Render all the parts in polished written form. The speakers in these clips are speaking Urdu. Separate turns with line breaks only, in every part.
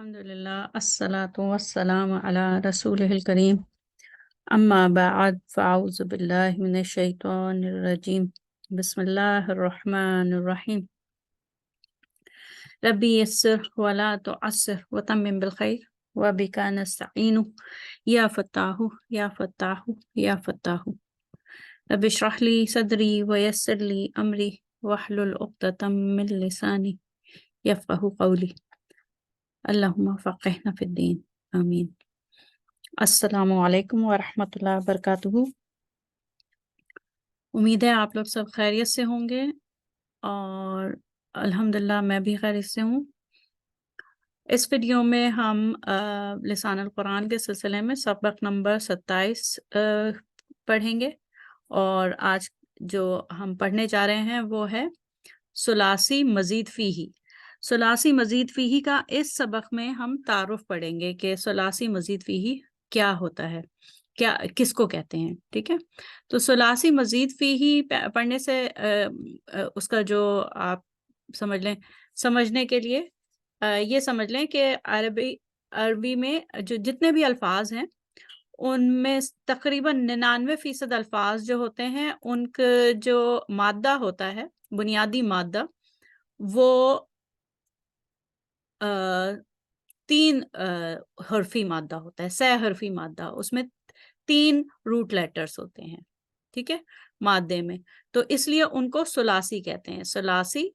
الحمدللہ الصلاۃ والسلام علی رسول الکریم اما بعد فاعوذ باللہ من الشیطان الرجیم بسم اللہ الرحمن الرحیم ربی یسر ولا تعسر وتمم بالخیر وبک نستعین یا فتاح یا فتاح یا فتاح رب اشرح لی صدری ویسر لی امری واحلل عقدۃ من لسانی یفقہوا قولی اللہم فقہنا فی الدین آمین۔ السلام علیکم ورحمۃ اللہ وبرکاتہ۔ امید ہے آپ لوگ سب خیریت سے ہوں گے اور الحمدللہ میں بھی خیریت سے ہوں۔ اس ویڈیو میں ہم لسان القرآن کے سلسلے میں سبق نمبر 27 پڑھیں گے، اور آج جو ہم پڑھنے جا رہے ہیں وہ ہے ثلاثی مزید فیہی۔ ثلاثی مزید فیہی کا اس سبق میں ہم تعارف پڑھیں گے کہ ثلاثی مزید فیہی کیا ہوتا ہے، کیا کس کو کہتے ہیں، ٹھیک ہے۔ تو ثلاثی مزید فیہی پڑھنے سے اس کا جو آپ سمجھ لیں، سمجھنے کے لیے یہ سمجھ لیں کہ عربی میں جو جتنے بھی الفاظ ہیں ان میں تقریباً 99% الفاظ جو ہوتے ہیں ان کا جو مادہ ہوتا ہے، بنیادی مادہ، وہ 3 حرفی مادہ ہوتا ہے، 6 حرفی مادہ، اس میں 3 روٹ لیٹرز ہوتے ہیں، ٹھیک ہے، مادے میں۔ تو اس لیے ان کو ثلاثی کہتے ہیں۔ ثلاثی،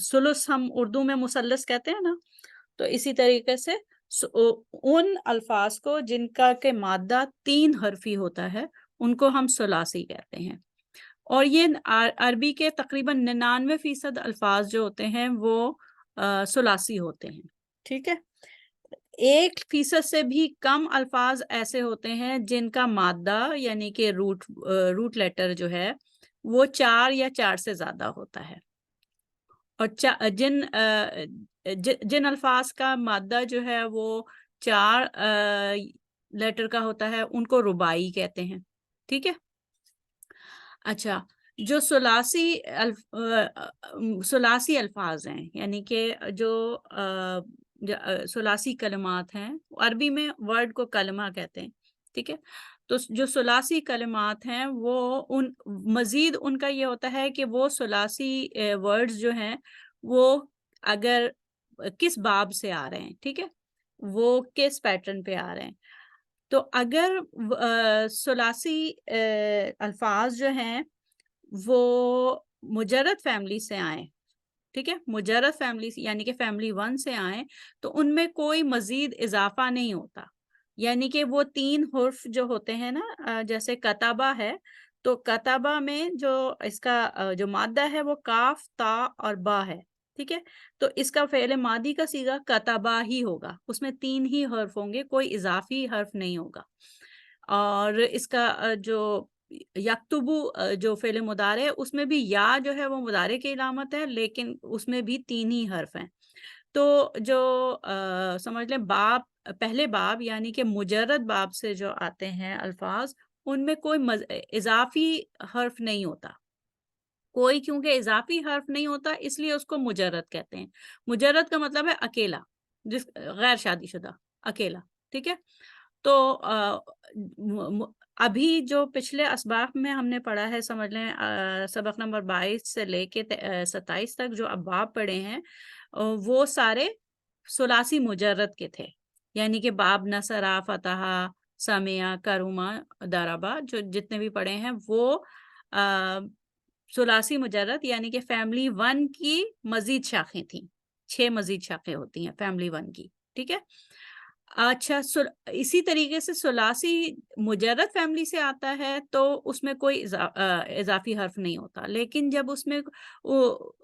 ثلث ہم اردو میں مثلث کہتے ہیں نا، تو اسی طریقے سے ان الفاظ کو جن کا کہ مادہ 3 حرفی ہوتا ہے ان کو ہم ثلاثی کہتے ہیں۔ اور یہ عربی کے تقریباً 99% الفاظ جو ہوتے ہیں وہ ثلاثی ہوتے ہیں، ٹھیک ہے۔ 1% سے بھی کم الفاظ ایسے ہوتے ہیں جن کا مادہ یعنی کہ روٹ لیٹر جو ہے وہ 4 یا 4 سے زیادہ ہوتا ہے، اور جن الفاظ کا مادہ جو ہے وہ 4 لیٹر کا ہوتا ہے ان کو رباعی کہتے ہیں، ٹھیک ہے۔ اچھا، جو ثلاثی الفاظ ہیں یعنی کہ جو ثلاثی کلمات ہیں، عربی میں ورڈ کو کلمہ کہتے ہیں، ٹھیک ہے۔ تو جو ثلاثی کلمات ہیں وہ مزید ان کا یہ ہوتا ہے کہ وہ ثلاثی ورڈز جو ہیں وہ اگر کس باب سے آ رہے ہیں، ٹھیک ہے، وہ کس پیٹرن پہ آ رہے ہیں۔ تو اگر ثلاثی الفاظ جو ہیں وہ مجرد فیملی سے آئیں، ٹھیک ہے، مجرد فیملی یعنی کہ فیملی 1 سے آئیں، تو ان میں کوئی مزید اضافہ نہیں ہوتا، یعنی کہ وہ 3 حرف جو ہوتے ہیں نا، جیسے کتبہ ہے، تو کتبہ میں جو اس کا جو مادہ ہے وہ کاف، تا اور با ہے، ٹھیک ہے۔ تو اس کا فعل ماضی کا صیغہ کتبہ ہی ہوگا، اس میں 3 ہی حرف ہوں گے، کوئی اضافی حرف نہیں ہوگا۔ اور اس کا جو یکتبو جو فعل مضارع ہے اس میں بھی یا جو ہے وہ مضارع کی علامت ہے، لیکن اس میں بھی 3 ہی حرف ہیں۔ تو جو سمجھ لیں پہلے باب یعنی کہ مجرد باب سے جو آتے ہیں الفاظ، ان میں کوئی اضافی حرف نہیں ہوتا، کوئی، کیونکہ اضافی حرف نہیں ہوتا اس لیے اس کو مجرد کہتے ہیں۔ مجرد کا مطلب ہے اکیلا، غیر شادی شدہ، اکیلا، ٹھیک ہے۔ تو ابھی جو پچھلے اسباق میں ہم نے پڑھا ہے، سمجھ لیں سبق نمبر 22 سے لے کے 27 تک جو ابواب پڑھے ہیں وہ سارے ثلاثی مجرد کے تھے، یعنی کہ باب نصرہ، فتحہ، سمعہ، کرما، ضربہ، جو جتنے بھی پڑھے ہیں وہ ثلاثی مجرد یعنی کہ فیملی 1 کی مزید شاخیں تھیں، 6 مزید شاخیں ہوتی ہیں فیملی 1 کی، ٹھیک ہے۔ اچھا، اسی طریقے سے ثلاثی مجرد فیملی سے آتا ہے تو اس میں کوئی اضافی حرف نہیں ہوتا، لیکن جب اس میں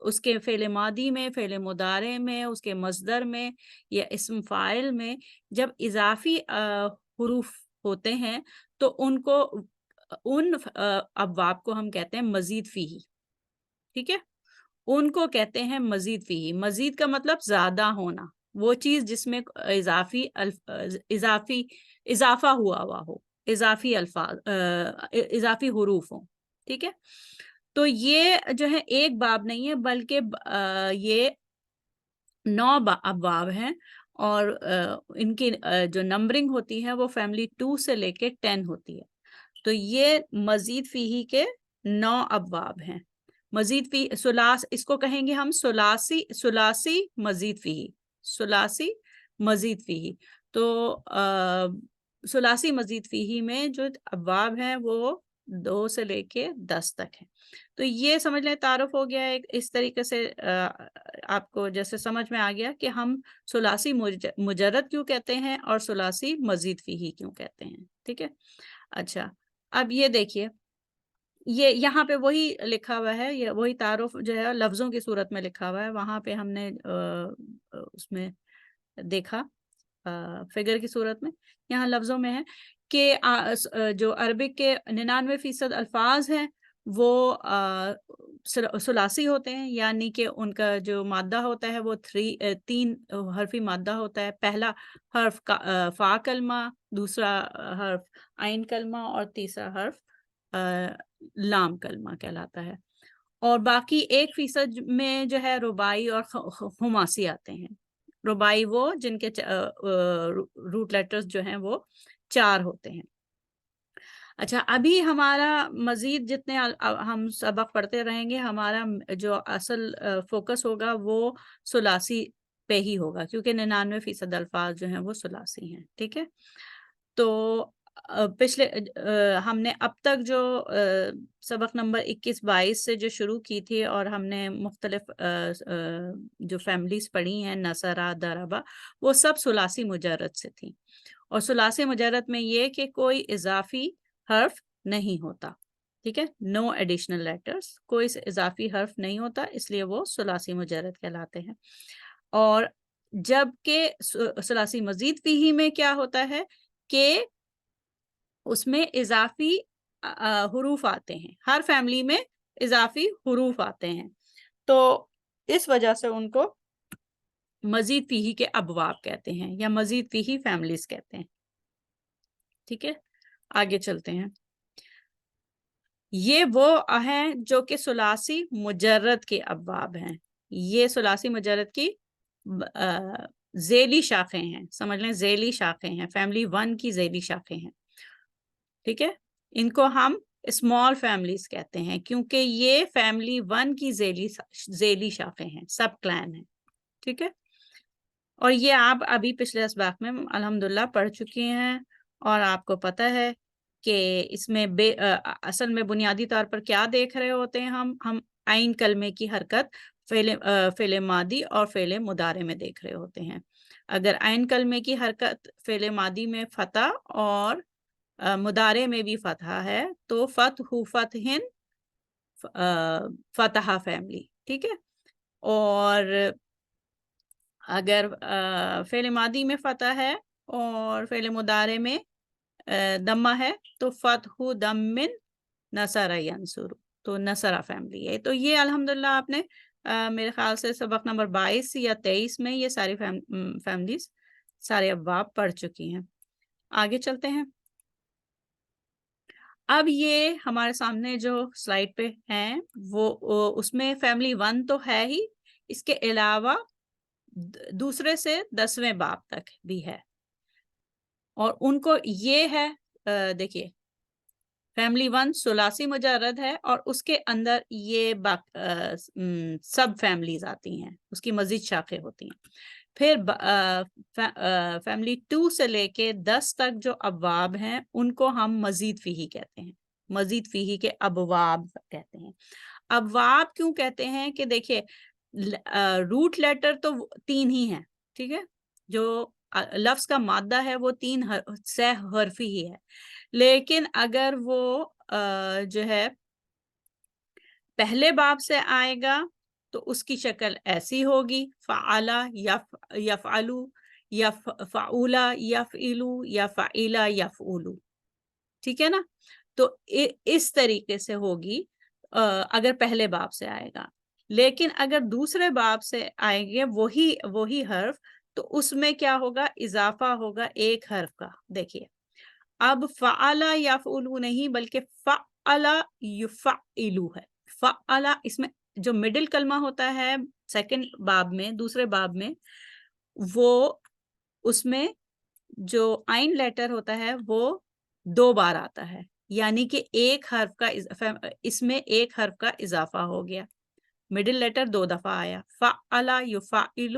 اس کے فعل ماضی میں، فعل مضارع میں، اس کے مصدر میں یا اسم فاعل میں جب اضافی حروف ہوتے ہیں تو ان ابواب کو ہم کہتے ہیں مزید فیہی، ٹھیک ہے، ان کو کہتے ہیں مزید فیہی۔ مزید کا مطلب زیادہ ہونا، وہ چیز جس میں اضافہ ہوا ہو، اضافی الفاظ، اضافی حروف ہوں، ٹھیک ہے۔ تو یہ جو ہے ایک باب نہیں ہے بلکہ یہ 9 ابواب ہیں، اور ان کی جو نمبرنگ ہوتی ہے وہ فیملی 2 سے لے کے 10 ہوتی ہے. تو یہ مزید فیہی کے 9 ابواب ہیں. مزید فی سلاس اس کو کہیں گے ہم سلاسی مزید فیہی، سلاسی مزید فیہی. تو سلاسی مزید فیہی میں جو ابواب ہیں وہ 2 سے لے کے 10 تک ہیں. تو یہ سمجھ لیں تعارف ہو گیا ہے اس طریقے سے. آپ کو جیسے سمجھ میں آ گیا کہ ہم ثلاثی مجرد کیوں کہتے ہیں اور ثلاثی مزید فیہی کیوں کہتے ہیں. ٹھیک ہے. اچھا اب یہ دیکھیے، یہ یہاں پہ وہی لکھا ہوا ہے، یہ وہی تعارف جو ہے لفظوں کی صورت میں لکھا ہوا ہے. وہاں پہ ہم نے اس میں دیکھا فگر کی صورت میں، یہاں لفظوں میں ہے کہ جو عربک کے 99% الفاظ ہیں وہ ثلاثی ہوتے ہیں، یعنی کہ ان کا جو مادہ ہوتا ہے وہ 3 حرفی مادہ ہوتا ہے. پہلا حرف فا کلمہ، دوسرا حرف عین کلمہ اور تیسرا حرف لام کلمہ کہلاتا ہے. اور باقی 1% میں جو ہے رباعی اور خماسی آتے ہیں. رباعی وہ جن کے روٹ لیٹرز جو ہیں وہ 4 ہوتے ہیں. اچھا ابھی ہمارا مزید جتنے ہم سبق پڑھتے رہیں گے، ہمارا جو اصل فوکس ہوگا وہ ثلاثی پہ ہی ہوگا، کیونکہ 99% الفاظ جو ہیں وہ ثلاثی ہیں. ٹھیک ہے. تو پچھلے ہم نے اب تک جو سبق نمبر 21-22 سے جو شروع کی تھی، اور ہم نے مختلف جو فیملیز پڑھی ہیں، نصرہ، دربہ، وہ سب ثلاثی مجرد سے تھی. اور ثلاثی مجرد میں یہ کہ کوئی اضافی حرف نہیں ہوتا. ٹھیک ہے. نو ایڈیشنل لیٹرز، کوئی اضافی حرف نہیں ہوتا، اس لیے وہ ثلاثی مجرد کہلاتے ہیں. اور جب کہ ثلاثی مزید فیہی میں کیا ہوتا ہے کہ اس میں اضافی حروف آتے ہیں. ہر فیملی میں اضافی حروف آتے ہیں، تو اس وجہ سے ان کو مزید فیہی کے ابواب کہتے ہیں یا مزید فیہی فیملیز کہتے ہیں. ٹھیک ہے. آگے چلتے ہیں. یہ وہ ہیں جو کہ ثلاثی مجرد کے ابواب ہیں. یہ ثلاثی مجرد کی ذیلی شاخیں ہیں. سمجھ لیں ذیلی شاخیں ہیں، فیملی 1 کی ذیلی شاخیں ہیں. ٹھیک ہے. ان کو ہم اسمال فیملیز کہتے ہیں کیونکہ یہ فیملی 1 کی ذیلی شاخیں ہیں، سب کلان ہیں. ٹھیک ہے. اور یہ آپ ابھی پچھلے اسباق میں الحمدللہ پڑھ چکی ہیں، اور آپ کو پتہ ہے کہ اس میں اصل میں بنیادی طور پر کیا دیکھ رہے ہوتے ہیں ہم عین کلمے کی حرکت فعل ماضی اور فعل مضارع میں دیکھ رہے ہوتے ہیں. اگر عین کلمے کی حرکت فعل ماضی میں فتح اور مضارع میں بھی فتح ہے تو فتحن فتح فیملی. ٹھیک ہے. اور اگر فعل ماضی میں فتح ہے اور فعل مضارع میں دمہ ہے تو فتح دم نصر ینصر، تو نصرہ فیملی ہے. تو یہ الحمدللہ آپ نے میرے خیال سے سبق نمبر 22 یا 23 میں یہ ساری فیملیز، سارے ابواب پڑھ چکی ہیں. آگے چلتے ہیں. اب یہ ہمارے سامنے جو سلائیڈ پہ ہیں وہ اس میں فیملی 1 تو ہے ہی، اس کے علاوہ دوسرے سے 10ویں باب تک بھی ہے. اور ان کو یہ ہے، دیکھیے فیملی 1 ثلاثی مجرد ہے اور اس کے اندر یہ سب فیملیز آتی ہیں، اس کی مزید شاخیں ہوتی ہیں. پھر فیملی 2 سے لے کے 10 تک جو ابواب ہیں ان کو ہم مزید فیہی کہتے ہیں، مزید فیہی کے ابواب کہتے ہیں. ابواب کیوں کہتے ہیں کہ دیکھیے روٹ لیٹر تو 3 ہی ہیں. ٹھیک ہے. جو لفظ کا مادہ ہے وہ 3 سہ حرفی ہی ہے، لیکن اگر وہ جو ہے پہلے باب سے آئے گا تو اس کی شکل ایسی ہوگی، فعلا یفعلو، فعولا یفعلو، یا فعیلا یفعولو. ٹھیک ہے نا. تو اس طریقے سے ہوگی اگر پہلے باب سے آئے گا. لیکن اگر دوسرے باب سے آئیں گے وہی حرف، تو اس میں کیا ہوگا؟ اضافہ ہوگا ایک حرف کا. دیکھیے اب فعلا یفعلو نہیں بلکہ فعلا یفعلو ہے. فعلا اس میں جو مڈل کلمہ ہوتا ہے سیکنڈ باب میں، دوسرے باب میں، وہ اس میں جو آئین لیٹر ہوتا ہے وہ 2 بار آتا ہے، یعنی کہ ایک حرف کا اس میں ایک حرف کا اضافہ ہو گیا، مڈل لیٹر 2 دفعہ آیا، فعل یفعل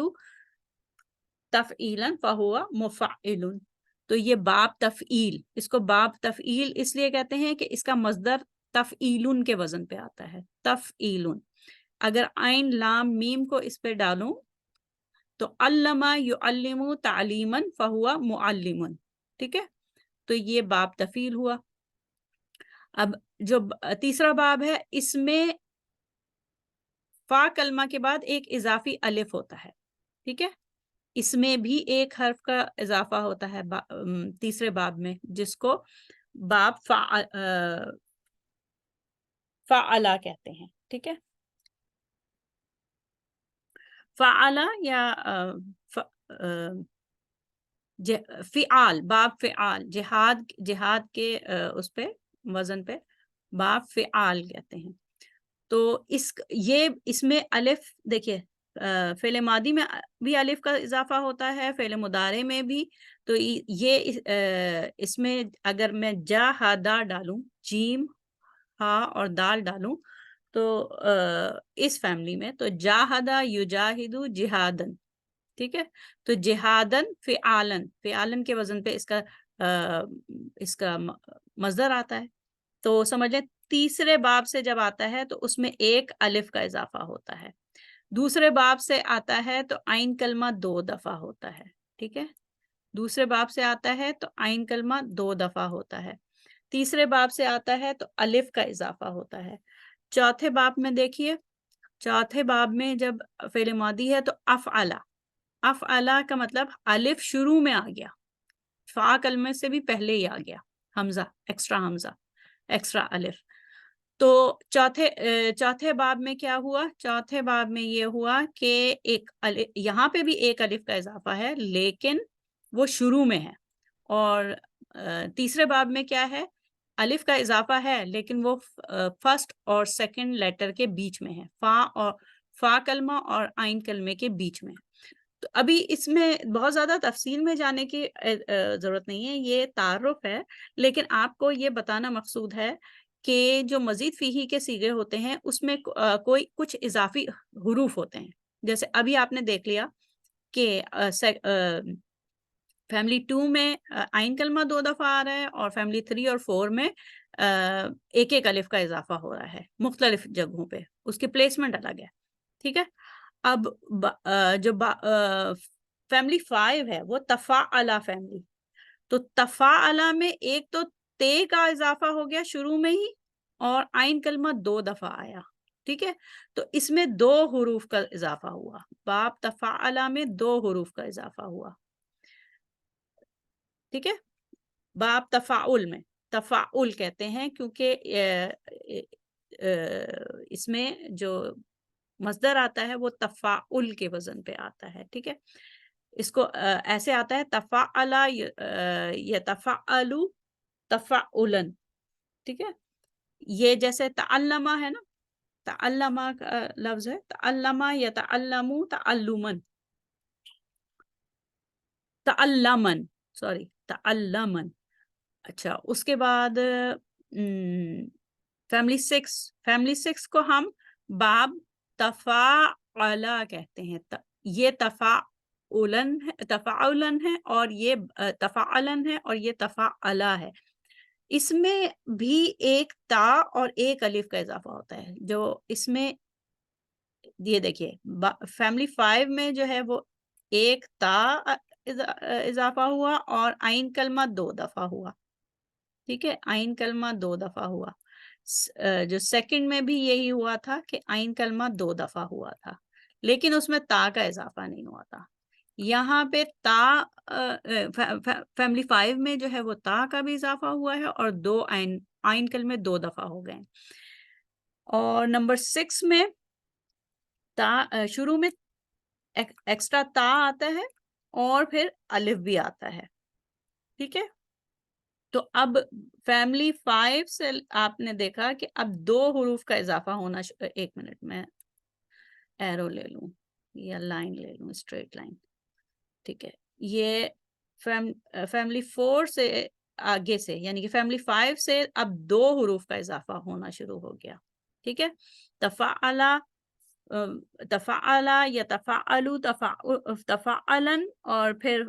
تفعیلا فہو مفعل، تو یہ باب تفعیل، اس کو باب تفعیل اس لیے کہتے ہیں کہ اس کا مصدر تفعیلن کے وزن پہ آتا ہے، تفعیلن۔ اگر عین لام میم کو اس پہ ڈالوں تو علم یعلم تعلیما فہو معلم، ٹھیک ہے، تو یہ باب تفعیل ہوا۔ اب جو تیسرا باب ہے، اس میں فا کلمہ کے بعد ایک اضافی الف ہوتا ہے، ٹھیک ہے، اس میں بھی ایک حرف کا اضافہ ہوتا ہے تیسرے باب میں، جس کو باب فعلا کہتے ہیں، ٹھیک ہے، فعلا یا فعال، باب فعال، جہاد کے اس پہ وزن پہ باب فعال کہتے ہیں۔ تو اس میں الف دیکھیے، فعل ماضی میں بھی الف کا اضافہ ہوتا ہے، فعل مضارع میں بھی، تو یہ اس میں اگر میں جاہدا ڈالوں، جیم ہا اور دال ڈالوں تو اس فیملی میں تو جاہدا یجاہدو جہادن، ٹھیک ہے، تو جہادن فعالن کے وزن پہ اس کا مصدر آتا ہے۔ تو سمجھیں تیسرے باب سے جب آتا ہے تو اس میں ایک الف کا اضافہ ہوتا ہے، دوسرے باب سے آتا ہے تو عین کلمہ 2 دفعہ ہوتا ہے، ٹھیک ہے، دوسرے باب سے آتا ہے تو عین کلمہ 2 دفعہ ہوتا ہے، تیسرے باب سے آتا ہے تو الف کا اضافہ ہوتا ہے۔ چوتھے باب میں دیکھیے، چوتھے باب میں جب فعل ماضی ہے تو افعلا کا مطلب الف شروع میں آ گیا، فا کلمے سے بھی پہلے ہی آ گیا، حمزہ، ایکسٹرا الف۔ تو چوتھے باب میں کیا ہوا؟ چوتھے باب میں یہ ہوا کہ یہاں پہ بھی ایک الف کا اضافہ ہے لیکن وہ شروع میں ہے، اور تیسرے باب میں کیا ہے؟ الف کا اضافہ ہے لیکن وہ فرسٹ اور سیکنڈ لیٹر کے بیچ میں ہے، فا کلمہ اور عین کلمے کے بیچ میں ہے۔ تو ابھی اس میں بہت زیادہ تفصیل میں جانے کی ضرورت نہیں ہے، یہ تعارف ہے، لیکن آپ کو یہ بتانا مقصود ہے کہ جو مزید فیہی کے صیغے ہوتے ہیں اس میں کچھ اضافی حروف ہوتے ہیں، جیسے ابھی آپ نے دیکھ لیا کہ فیملی 2 میں عین کلمہ 2 دفعہ آ رہا ہے، اور فیملی 3 اور 4 میں ایک ایک الف کا اضافہ ہو رہا ہے مختلف جگہوں پہ، اس کی پلیسمنٹ الگ ہے، ٹھیک ہے۔ اب جو فیملی 5 ہے وہ تفاعلا فیملی، تو تفاعلا میں ایک تو تے کا اضافہ ہو گیا شروع میں ہی، اور عین کلمہ 2 دفعہ آیا، ٹھیک ہے، تو اس میں 2 حروف کا اضافہ ہوا، باب تفاعلا میں 2 حروف کا اضافہ ہوا، ٹھیک ہے، باب تفاعل میں تفاعل کہتے ہیں کیونکہ اس میں جو مصدر آتا ہے وہ تفاعل کے وزن پہ آتا ہے، ٹھیک ہے، اس کو ایسے آتا ہے تفاعلا یتفعل تفعلا، ٹھیک ہے، یہ جیسے تعلمہ ہے نا، تعلمہ کا لفظ ہے، تعلمہ یتعلم تعلما، تعلمن، سوری تعلمن۔ اچھا، اس کے بعد فیملی 6 کو ہم باب تفاعلا کہتے ہیں، یہ تفاعلن ہے اور یہ تفاعلن ہے اور یہ تفاعلا ہے، اس میں بھی ایک تا اور ایک الف کا اضافہ ہوتا ہے، جو اس میں یہ دیکھیے فیملی 5 میں جو ہے وہ ایک تا اضافہ ہوا اور عین کلمہ 2 دفعہ ہوا، ٹھیک ہے، عین کلمہ 2 دفعہ ہوا، جو سیکنڈ میں بھی یہی ہوا تھا کہ عین کلمہ 2 دفعہ ہوا تھا، لیکن اس میں تا کا اضافہ نہیں ہوا تھا، یہاں پہ فیملی 5 میں جو ہے وہ تا کا بھی اضافہ ہوا ہے اور 2 عین کلمے 2 دفعہ ہو گئے، اور نمبر 6 میں شروع میں ایکسٹرا تا آتا ہے اور پھر الف بھی آتا ہے، ٹھیک ہے، تو اب فیملی 5 سے آپ نے دیکھا کہ اب 2 حروف کا اضافہ ہونا ایک منٹ میں ایرو لے لوں یا لائن لے لوں، اسٹریٹ لائن، ٹھیک ہے، یہ فیملی 4 سے آگے سے یعنی کہ فیملی 5 سے اب 2 حروف کا اضافہ ہونا شروع ہو گیا. ٹھیک ہے. تفعلا، تفعلا یا تفعلو، تفعلن، اور پھر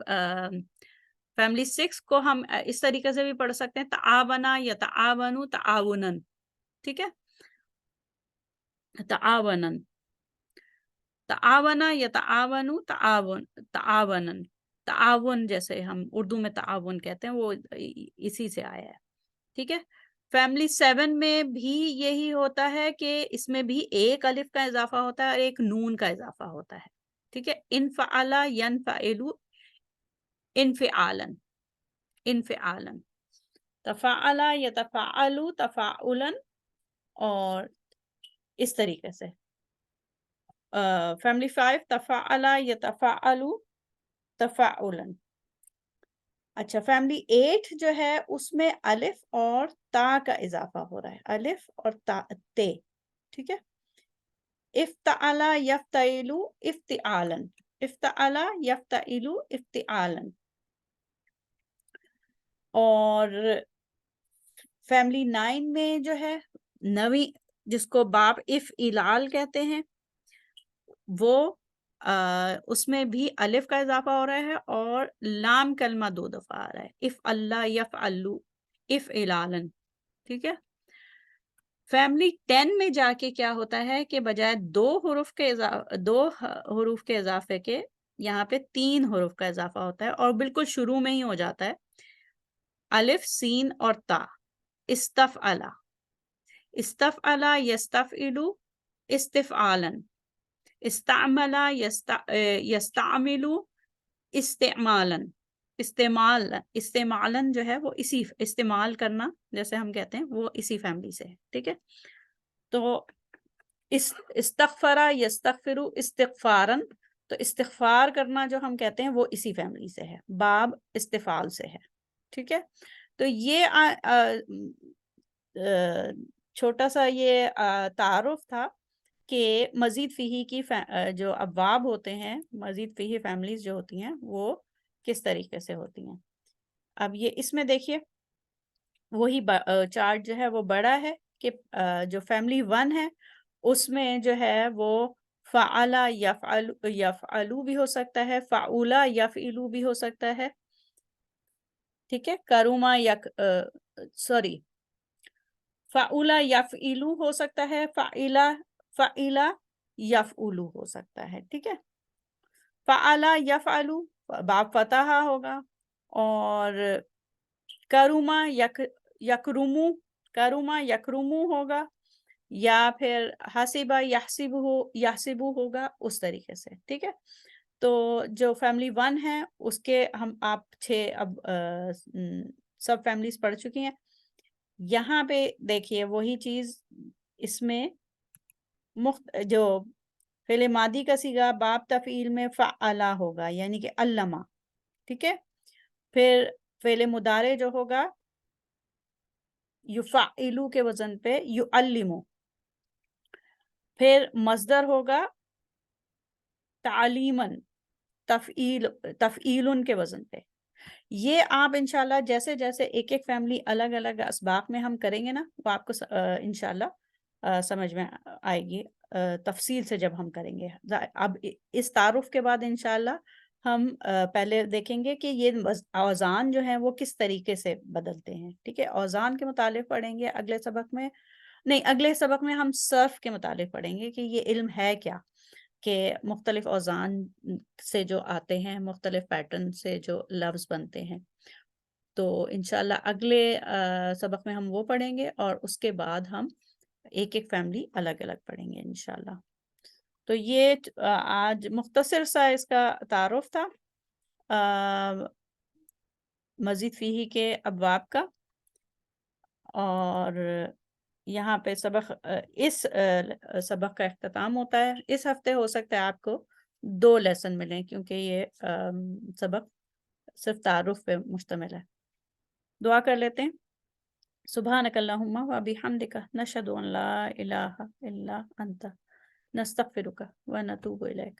فیملی 6 کو ہم اس طریقے سے بھی پڑھ سکتے ہیں تعاونا یا تعاونو، تعاونن. ٹھیک ہے. تعاونن، تعاونا یا تعاونو، تعاون، تعاونن. تعاون جیسے ہم اردو میں تعاون کہتے ہیں وہ اسی سے آیا ہے. ٹھیک ہے. فیملی 7 میں بھی یہی ہوتا ہے کہ اس میں بھی ایک الف کا اضافہ ہوتا ہے اور ایک نون کا اضافہ ہوتا ہے. ٹھیک ہے. انفعلا ینفعلو، انفعالن، انفعالن. تفعلا یتفعلو، تفعلن، اور اس طریقے سے. فیملی 5 تفعلا یتفعلو، تفعلن. اچھا، فیملی 8 جو ہے اس میں الف اور تا کا اضافہ ہو رہا ہے، الف اور تا، تے. ٹھیک ہے. افتعلا یفتعلو، افتعالن، افتعلا یفتعلو، افتعالن. اور فیملی 9 میں جو ہے 9، جس کو باب افعلال کہتے ہیں، وہ اس میں بھی الف کا اضافہ ہو رہا ہے اور لام کلمہ 2 دفعہ آ رہا ہے، افعلا یفعلو، افعلالن. ٹھیک ہے. فیملی 10 میں جا کے کیا ہوتا ہے کہ بجائے 2 حروف کے اضافے کے یہاں پہ 3 حروف کا اضافہ ہوتا ہے اور بالکل شروع میں ہی ہو جاتا ہے. الف، سین اور تا. استفعلا، استفعلا یستفعلو، استفعالن. استعملا یستعملو، استعمالن. استعمالن جو ہے وہ اسی استعمال کرنا جیسے ہم کہتے ہیں وہ اسی فیملی سے ہے. ٹھیک ہے. تو استغفرا یستغفرو، استغفارن. تو استغفار کرنا جو ہم کہتے ہیں وہ اسی فیملی سے ہے، باب استفعال سے ہے. ٹھیک ہے. تو یہ چھوٹا سا یہ تعارف تھا کہ مزید فیہی کی جو ابواب ہوتے ہیں، مزید فیہی فیملیز جو ہوتی ہیں وہ کس طریقے سے ہوتی ہیں. اب یہ اس میں دیکھیے وہی چارٹ جو ہے وہ بڑا ہے کہ جو فیملی 1 ہے اس میں جو ہے وہ فعلا یفعلو بھی ہو سکتا ہے، فعولا یفعلو بھی ہو سکتا ہے. ٹھیک ہے. کروما سوری، فعولا یفعلو ہو سکتا ہے، فعلا یفعلو ہو سکتا ہے. ٹھیک ہے. فعلا یفعلو باب فتحہ ہوگا، اور کروما یکرمو، کروما یکرمو ہوگا، یا پھر حسبہ یحسبو ہوگا اس طریقے سے. ٹھیک ہے. تو جو فیملی 1 ہے اس کے آپ 6 اب سب فیملیز پڑھ چکی ہیں. یہاں پہ دیکھیے وہی چیز اس میں جو فعل ماضی کا صیغہ باب تفعیل میں فعلا ہوگا یعنی کہ علمہ. ٹھیک ہے. پھر فعل مضارع جو ہوگا یفعلو کے وزن پہ یعلمو. پھر مصدر ہوگا تعلیمن، تفعیل کے وزن پہ. یہ آپ انشاءاللہ جیسے جیسے ایک ایک فیملی الگ الگ اسباق میں ہم کریں گے نا وہ آپ کو انشاءاللہ سمجھ میں آئے گی تفصیل سے جب ہم کریں گے. اب اس تعارف کے بعد انشاءاللہ ہم پہلے دیکھیں گے کہ یہ اوزان جو ہیں وہ کس طریقے سے بدلتے ہیں. ٹھیک ہے. اوزان کے متعلق پڑھیں گے اگلے سبق میں، نہیں اگلے سبق میں ہم صرف کے متعلق پڑھیں گے کہ یہ علم ہے کیا، کہ مختلف اوزان سے جو آتے ہیں، مختلف پیٹرن سے جو لفظ بنتے ہیں. تو انشاءاللہ اگلے سبق میں ہم وہ پڑھیں گے اور اس کے بعد ہم ایک ایک فیملی الگ الگ پڑھیں گے انشاءاللہ. تو یہ آج مختصر سا اس کا تعارف تھا مزید فیہی کے ابواب کا. اور یہاں پہ اس سبق کا اختتام ہوتا ہے. اس ہفتے ہو سکتا ہے آپ کو 2 لیسن ملیں کیونکہ یہ سبق صرف تعارف پہ مشتمل ہے. دعا کر لیتے ہیں. سبحانک اللہم و بحمدک نشہد ان لا الہ الا انت نستغفرک و نتوب الیک.